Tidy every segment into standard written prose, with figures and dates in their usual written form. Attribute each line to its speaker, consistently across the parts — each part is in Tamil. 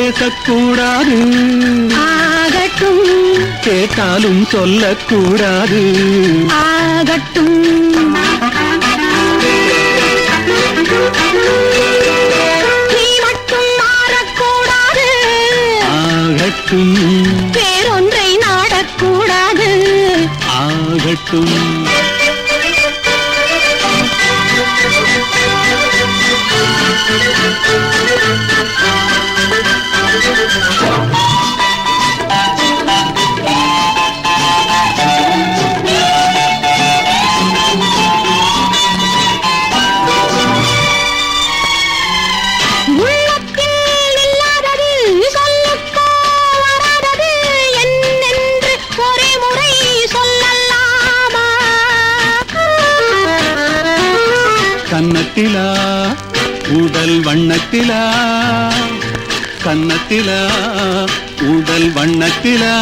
Speaker 1: பேசக்கூடாது,
Speaker 2: ஆகட்டும்.
Speaker 1: கேட்டாலும் சொல்லக்கூடாது,
Speaker 2: ஆகட்டும். நீ மட்டும் மாறக்கூடாது,
Speaker 1: ஆகட்டும்.
Speaker 2: வேறொன்றை நாடக்கூடாது,
Speaker 1: ஆகட்டும்.
Speaker 2: உள்ளத்தில் இல்லாதது சொல்லுக்கோ வராதது என்னென்று ஒரே முறை சொல்லலாமா?
Speaker 1: கன்னத்திலா உடல் வண்ணத்திலா, கன்னத்திலா உடல் வண்ணத்திலா,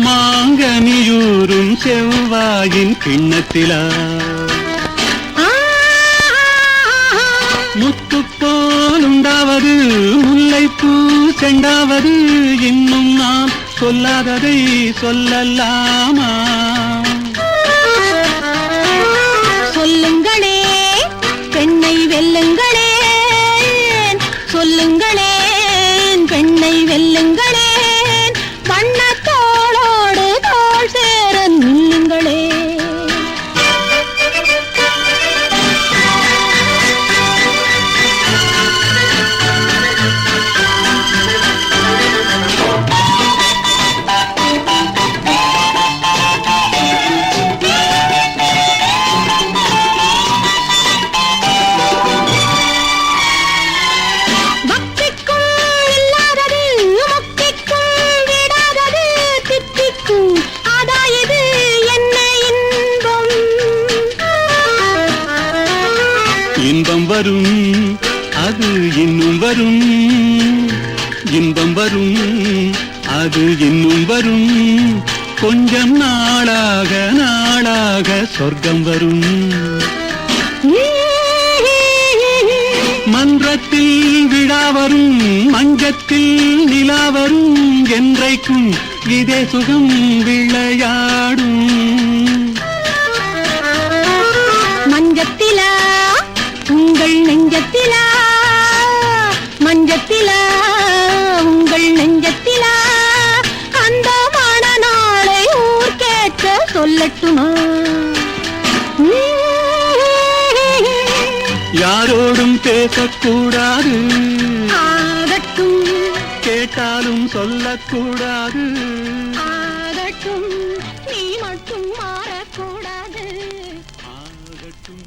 Speaker 1: மாங்கனியூரும் செவ்வாயின் கிண்ணத்திலா, முத்து போலுண்டாவது முல்லைப்பூ செண்டாவது, இன்னும் நான் சொல்லாததை சொல்லலாமா?
Speaker 2: சொல்லுங்களே பெண்ணை வெல்லுங்களே, சொல்லுங்களே பெண்ணை வெல்லுங்களே, வண்ணத்தோளோடு தோள் சேர நில்லுங்களே.
Speaker 1: இன்பம் வரும் அது இன்னும் வரும், இன்பம் வரும் அது இன்னும் வரும், கொஞ்சம் நாளாக நாளாக சொர்க்கம் வரும். மன்றத்தில் விழா வரும், மஞ்சத்தில் நிலா வரும், என்றைக்கும் இதே சுகம் விளையாடும்.
Speaker 2: மஞ்சத்திலா உங்கள் நெஞ்சத்திலா, மஞ்சத்திலா உங்கள் நெஞ்சத்திலா, அந்த மணநாளை ஊர் கேட்க சொல்லட்டுமா?
Speaker 1: யாரோடும் பேசக்கூடாது,
Speaker 2: ஆகட்டும்.
Speaker 1: கேட்டாலும் சொல்லக்கூடாது,
Speaker 2: ஆகட்டும். நீ மட்டும் மாறக்கூடாது,
Speaker 1: ஆகட்டும்.